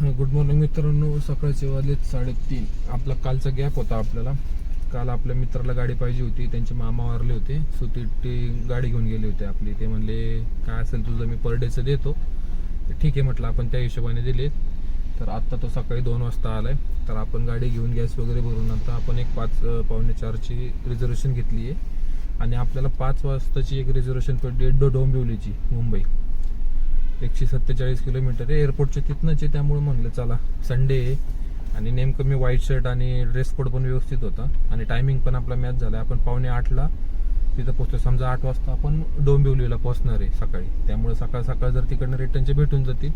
Good morning मित्रांनो. सकाळचे वाजलेत 3:30. आपला कालचा गॅप होता. आपल्याला काल आपल्या मित्राला गाडी पाहिजे होती. त्यांचे मामा वारले होते, सो ती गाडी घेऊन गेले होते आपली. ते म्हणले काय असेल तुझं मी पर डेचं देतो. ठीक आहे म्हटलं, आपण त्या हिशोबाने दिले. तर आत्ता तो सकाळी 2 वाजता आलाय. तर आपण गाडी घेऊन गॅस वगैरे भरून आता आपण एक 5:45ची रिझर्वेशन घेतली आहे. आणि आपल्याला 5 वाजताची एक रिझर्वेशन पडली डोंबिवलीची, मुंबई. 147 किलोमीटर आहे. एअरपोर्टच्या तिथनंच आहे, त्यामुळे म्हणलं चला संडे आहे आणि नेमकं मी व्हाईट शर्ट आणि ड्रेस कोड पण व्यवस्थित होता आणि टायमिंग पण आपला मॅच झाला. आपण 7:45ला तिथं पोहोचतो. समजा 8 वाजता आपण डोंबिवलीला पोहोचणार आहे सकाळी. त्यामुळे सकाळ सकाळ जर तिकडनं रिटर्नचे भेटून जातील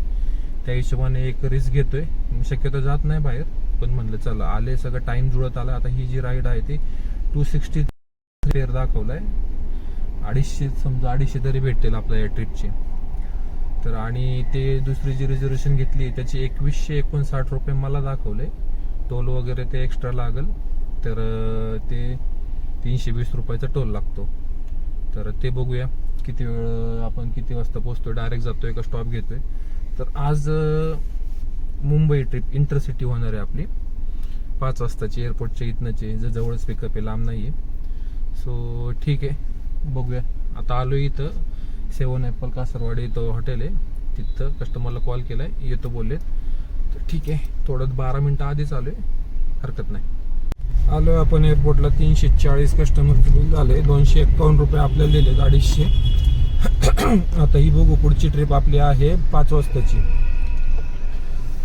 त्या हिशोबाने एक रिस्क घेतोय. शक्यतो जात नाही बाहेर, पण म्हणलं चला आले, सगळं टाइम जुळत आला. आता ही जी राईड आहे ती 260 फेअर दाखवलाय. 250 समजा 250 तरी भेटतील आपल्या या ट्रिपची. तर आणि ते दुसरी जी रिझर्वेशन घेतली त्याची 2159 रुपये मला दाखवले. टोल वगैरे ते एक्स्ट्रा लागल, तर ते 320 रुपयाचा टोल लागतो. तर ते बघूया किती वेळ आपण किती वाजता पोहोचतोय, डायरेक्ट जातोय का स्टॉप घेतोय. तर आज मुंबई ट्रिप इंटरसिटी होणार आहे आपली 5 वाजताची. एअरपोर्टच्या इथनंची, जवळच पिकअप आहे, लांब नाही आहे. सो ठीक आहे, बघूया. आता आलो इथं 7 ॲपल कासरवाडी इथं हॉटेल आहे. तिथं कस्टमरला कॉल केलाय, येतो बोलले. तर ठीक आहे, थोडं 12 मिनटं आधीच आलोय, हरकत नाही. आलो आपण एअरपोर्टला. 340 कस्टमरचे बिल झाले. 251 रुपये आपल्याला दिले, 250. आता ही बघू, पुढची ट्रिप आपली आहे 5 वाजताची.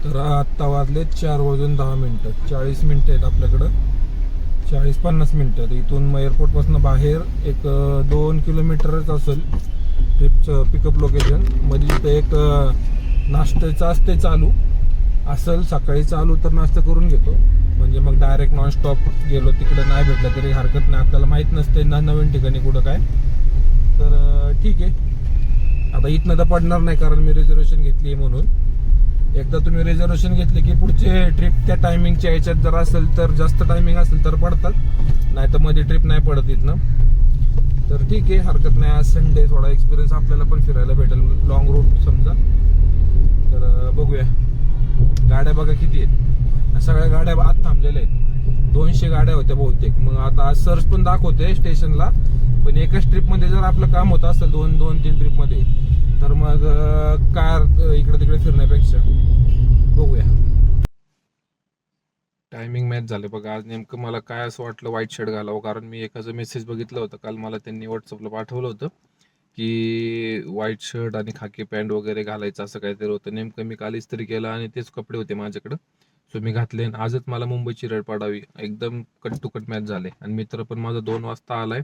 तर आत्ता वाजले 4:10. 40 मिनटं आहेत आपल्याकडं, 40-50 मिनटं. इथून एअरपोर्टपासून बाहेर एक 2 किलोमीटरच असेल ट्रिपचं पिकअप लोकेशन. मध्ये तिथं एक नाश्त्याचं असते चालू असेल, सकाळी चालू, तर नाश्ता करून घेतो. म्हणजे मग डायरेक्ट नॉनस्टॉप गेलो तिकडे नाही भेटलं तरी हरकत नाही. आपल्याला माहीत नसते ना नवीन ठिकाणी कुठं काय. तर ठीक आहे, आता इथनं तर पडणार नाही कारण मी रिझर्वेशन घेतली आहे म्हणून. एकदा तुम्ही रिझर्वेशन घेतले की पुढचे ट्रिप त्या टायमिंगच्या याच्यात जर असेल तर जास्त टायमिंग असेल तर पडतात, नाही तर मध्ये ट्रिप नाही पडत इथनं. तर ठीक आहे, हरकत नाही. आज संडे, थोडा एक्सपिरियन्स आपल्याला पण फिरायला भेटेल, लॉंग रूट समजा. तर बघूया. गाड्या बघा किती आहेत, सगळ्या गाड्या आत थांबलेल्या आहेत. 200 गाड्या होत्या बहुतेक. मग आता आज सर्च पण दाखवते स्टेशनला, पण एकाच ट्रिपमध्ये जर आपलं काम होत असेल 2-3 ट्रिपमध्ये, तर मग कार इकडे तिकडे फिरण्यापेक्षा बघूया. टायमिंग मॅच झाले बघा. आज नेमकं मला काय असं वाटलं व्हाईट शर्ट घालावं, कारण मी एकाचं मेसेज बघितलं होतं काल, मला त्यांनी व्हॉट्सअपला पाठवलं होतं की व्हाईट शर्ट आणि खाकी पॅन्ट वगैरे घालायचं असं काहीतरी होतं. नेमकं मी काल इस्त्री केलं आणि तेच कपडे होते माझ्याकडं, सो मी घातले. आजच मला मुंबईची रेड पाडावी. एकदम कट टू कट मॅच झाले. आणि मित्र पण माझा 2 वाजता आलाय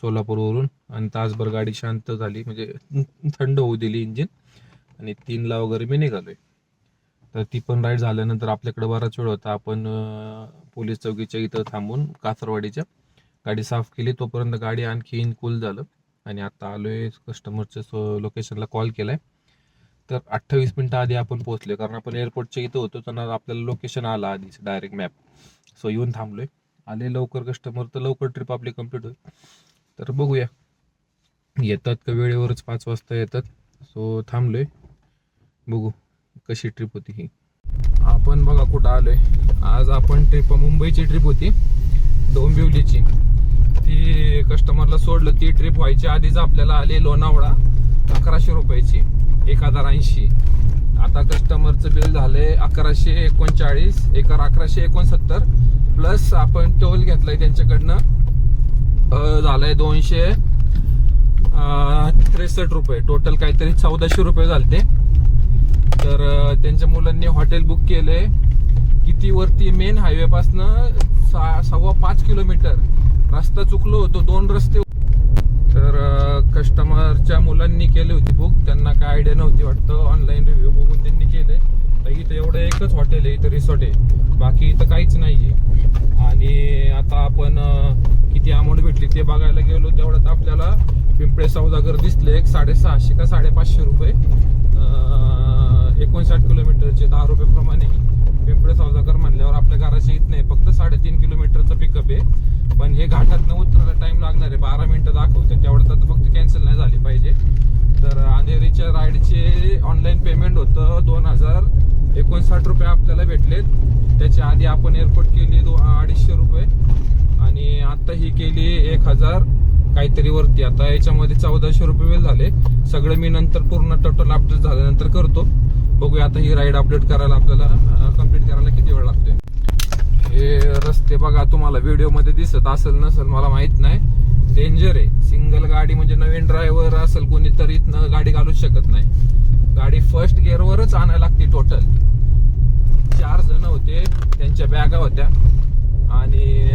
सोलापूरवरून, आणि तासभर गाडी शांत झाली, म्हणजे थंड होऊ दिली इंजिन, आणि 3ला वगैरे मी निघालोय. तर ती पण राईड झाल्यानंतर आपल्याकडे बराच वेळ होता. आपण पोलीस चौकीच्या इथं थांबून कासरवाडीच्या गाडी साफ केली. तोपर्यंत गाडी आणखी कूल झालं आणि आता आलोय कस्टमरच्या लोकेशनला कॉल केलाय. तर 28 मिनटं आधी आपण पोहोचले, कारण आपण एअरपोर्टच्या इथं होतो तर आपल्याला लोकेशन आलं आधीच डायरेक्ट मॅप. सो येऊन थांबलोय. आले लवकर कस्टमर तर लवकर ट्रिप आपली कंप्लीट होईल. तर बघूया येतात का वेळेवरच, 5 वाजता येतात. सो थांबलोय, बघू कशी ट्रिप होती ही. आपण बघा कुठं आलोय. आज आपण ट्रिप मुंबईची ट्रिप होती, डोंबिवलीची. ती कस्टमरला सोडलं, ती ट्रिप व्हायच्या आधीच आपल्याला आली लोणावळा 1100 रुपयाची, 1080. आता कस्टमरचं बिल झालंय 1139, 1169, प्लस आपण टोल घेतलाय त्यांच्याकडनं, झालंय 263 रुपये. टोटल काहीतरी 1400 रुपये झालते. तर त्यांच्या मुलांनी हॉटेल बुक केले किती वरती, मेन हायवे पासनं 5.25 किलोमीटर. रस्ता चुकलो होतो, 2 रस्ते. तर कस्टमरच्या मुलांनी केली होती बुक, त्यांना काय आयडिया नव्हती वाटतं. ऑनलाईन रिव्ह्यू बघून त्यांनी केले. तर इथं एवढं एकच हॉटेल आहे, इथं रिसॉर्ट आहे, बाकी इथं काहीच नाहीये. आणि आता आपण किती अमाऊंट भेटली ते बघायला गेलो, तेवढ्यात आपल्याला पिंपळे सौदागर दिसले. 650 का 550 रुपये, 59 किलोमीटरचे, 10 रुपये प्रमाणे. पिंपळे सौदागर म्हणल्यावर आपल्या घराच्या इथं नाही, फक्त 3.5 किलोमीटरचं पिकअप आहे. पण हे घाटात उतरायला टाइम लागणार आहे, 12 मिनिटं दाखवते. तेवढ्यात आता फक्त कॅन्सल नाही झाली पाहिजे. तर अंधेरीच्या राईडचे ऑनलाईन पेमेंट होतं 2059 59 रुपये आपल्याला भेटलेत. त्याच्या आधी आपण एअरपोर्ट केली 250 रुपये आणि आता ही केली 1000 काहीतरी वरती. आता याच्यामध्ये 1400 रुपये वेळ झाले. सगळं मी नंतर पूर्ण टोटल अपडेट झाल्यानंतर करतो. बघूया आता ही राईड अपडेट करायला आपल्याला कम्प्लीट करायला किती वेळ लागतोय. हे रस्ते बघा, तुम्हाला व्हिडिओ मध्ये दिसत असेल नसेल मला माहित नाही. डेंजर आहे. सिंगल गाडी म्हणजे नवीन ड्रायव्हर असेल कोणी तर इथनं गाडी घालूच शकत नाही. गाडी फर्स्ट गिअरवरच आणायला लागते. टोटल 4 जण होते, त्यांच्या बॅगा होत्या आणि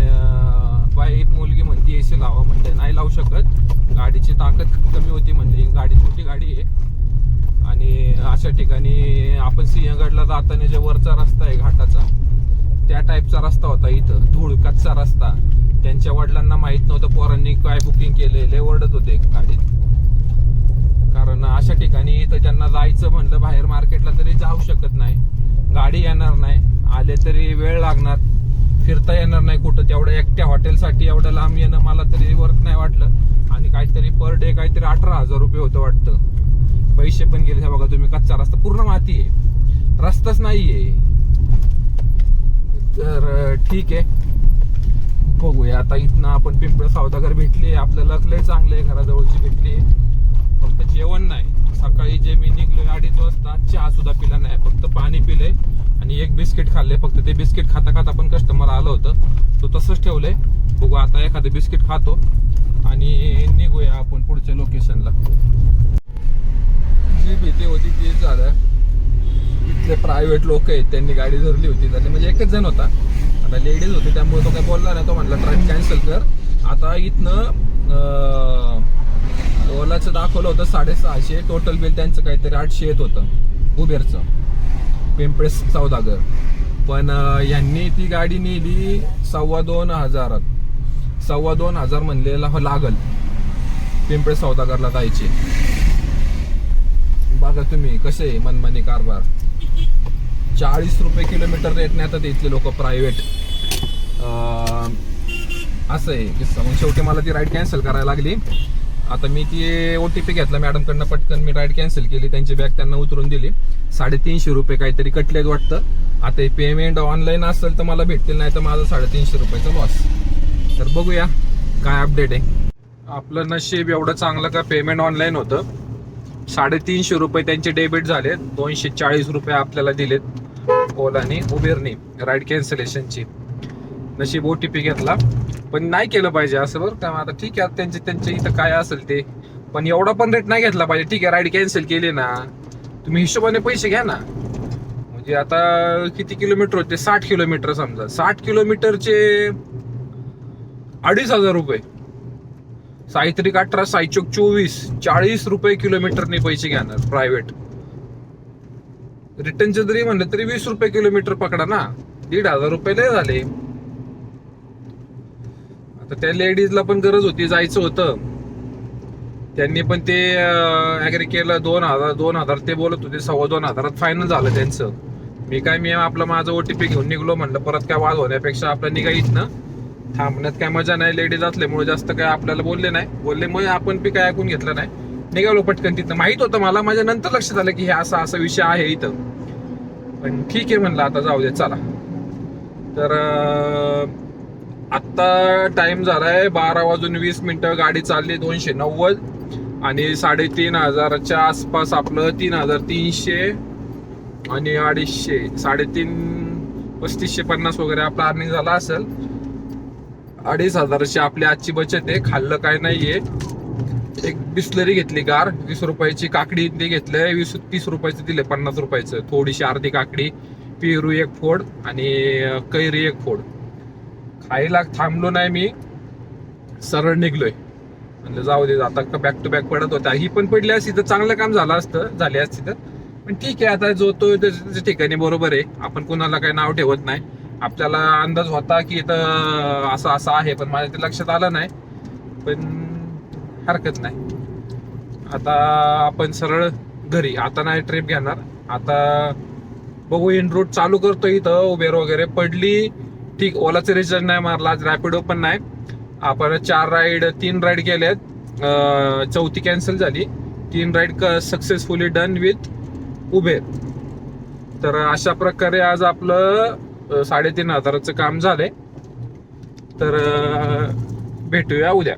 बाई मुलगी म्हणते एसी लावा, म्हणजे नाही लावू शकत. गाडीची ताकद कमी होती, म्हणजे गाडी छोटी गाडी आहे. आणि अशा ठिकाणी आपण सिंहगडला जाताना जे वरचा रस्ता आहे घाटाचा, त्या टाईपचा रस्ता होता. इथं धूळ कच्चा रस्ता. त्यांच्या वडिलांना माहित नव्हतं, पोरांनी काय बुकिंग केलेले ओरडत होते गाडीत. कारण अशा ठिकाणी तर त्यांना जायचं म्हणलं बाहेर मार्केटला तरी जाऊ शकत नाही. गाडी येणार नाही, आले तरी वेळ लागणार, फिरता येणार नाही कुठं. तेवढं एकट्या हॉटेलसाठी एवढं लांब येणं मला तरी वर्थ नाही वाटलं. आणि काहीतरी पर डे काहीतरी 18,000 रुपये होतं वाटतं. पैसे पण गेले. बघा तुम्ही, कच्चा रस्ता, पूर्ण माती आहे, रस्ताच नाहीये. तर ठीक आहे, बघूया आता. इथनं आपण पिंपळ सौदागर भेटली, आपल्याला लय चांगलं आहे, घराजवळची भेटली. फक्त जेवण नाही. सकाळी जे मी निघलो 2:30 वाजता, चहा सुद्धा पिला नाही, फक्त पाणी पिले आणि एक बिस्किट खाल्ले. फक्त ते बिस्किट खाता खाता पण कस्टमर आलं होतं, तो तसंच ठेवलंय. बघू आता एखादं बिस्किट खातो आणि निघूया आपण पुढच्या लोकेशनला. जी भीती होती तीच झालं. इथले प्रायव्हेट लोक आहेत, त्यांनी गाडी धरली होती. त्यातले म्हणजे एकच जण होता, आता लेडीज होती, त्यामुळे तो काय बोलला नाही. तो म्हणला ड्राईव्ह कॅन्सल कर. आता इथनं ओलाचं दाखवलं होतं 650, टोटल बिल त्यांचं काहीतरी 800 येत होतं उबेरचं, पिंपळे सौदागर. पण यांनी ती गाडी नेली 2,500. 2,500 म्हणलेला लागल पिंपळे सौदागरला जायचे. बघा तुम्ही कसे मनमानी कारभार. 40 रुपये किलोमीटर रेट नाही आता इथले लोक प्रायव्हेट. असं आहे किस्सा. मग शेवटी मला ती राईड कॅन्सल करायला लागली. आता मी ती OTP घेतला मॅडमकडनं, पटकन मी राईड कॅन्सल केली. त्यांची बॅग त्यांना उतरून दिली. 350 रुपये काहीतरी कटलेत वाटतं. आता हे पेमेंट ऑनलाईन असेल तर मला भेटतील, नाही तर माझा 350 रुपयाचा लॉस. तर बघूया काय अपडेट आहे. आपलं नशीब एवढं चांगलं का पेमेंट ऑनलाईन होतं. 350 रुपये त्यांचे डेबिट झाले. 240 रुपये आपल्याला दिलेत ओलानी उबेरनी राईड कॅन्सलेशनची. नशीब OTP घेतला, पण नाही केलं पाहिजे असं बरं का. आता ठीक आहे, त्यांचे इथं काय असेल ते, पण एवढा पण रेट नाही घेतला पाहिजे. ठीक आहे, राईड कॅन्सल केली ना, तुम्ही हिशोबाने पैसे घ्या ना. म्हणजे आता किती किलोमीटर होते, 60 किलोमीटर समजा. 60 किलोमीटरचे 2,500 रुपये. साईत्रिक 18, साईचोक 24, 40 रुपये किलोमीटरने पैसे घेणार प्रायव्हेट. रिटर्नचे जरी म्हणलं तरी 20 रुपये किलोमीटर पकडा ना, 1,500 रुपये लय झाले. आता त्या लेडीजला पण गरज होती, जायचं होतं. त्यांनी पण ते ऍग्री केलं. 2,000 ते बोलत होते, 2,500 फायनल झालं त्यांचं. मी आपलं माझं OTP घेऊन निघलो. म्हणलं परत काय वाद होण्यापेक्षा आपलं निघायच ना, थांबण्यात काय मजा नाही. लेडीज असल्यामुळे जास्त काय आपल्याला बोलल्यामुळे आपण बी काय ऐकून घेतलं नाही, निघालो पटकन. तिथं माहित होतं मला, माझ्या नंतर लक्षात आलं की हे असा विषय आहे इथं. पण ठीक आहे म्हणलं, आता जाऊ दे चला. तर आत्ता टाइम झालाय 12:20. गाडी चालली 290 आणि 3,500च्या आसपास आपलं 3,300 आणि 250, 3,550 वगैरे आपलं अर्निंग झाला असेल. 2,500ची आपली आजची बचत आहे. खाल्लं काय नाहीये. एक बिस्लरी घेतली गार, 20 रुपयाची. काकडी ते घेतलंय 20-30 रुपयाचं दिले, 50 रुपयाचं. थोडीशी अर्धी काकडी, पेरू 1 फोड आणि कैरी 1 फोड. खायला थांबलो नाही मी, सरळ निघलोय. म्हणजे जाऊ दे, आता बॅक टू बॅक पडत होता. ही पण पडली असती तर चांगलं काम झाली असती तर. पण ठीक आहे, आता जो तो त्याच्या ठिकाणी बरोबर आहे. आपण कोणाला काही नाव ठेवत नाही. आपल्याला अंदाज होता की इथं असं आहे, पण माझ्या ते लक्षात आलं नाही. पण हरकत नाही. आता आपण सरळ घरी. आता नाही ट्रिप घेणार. आता बघू, इन रूट चालू करतो. इथं उबेर वगैरे पडली ठीक. ओलाचं रिचार्ज नाही मारला आज, रॅपिडो पण नाही. आपण 3 राईड केल्यात, 4थी कॅन्सल झाली. 3 ride successfully done with Uber. तर अशा प्रकारे आज आपलं 3,500चं काम झालंय. तर भेटूया उद्या.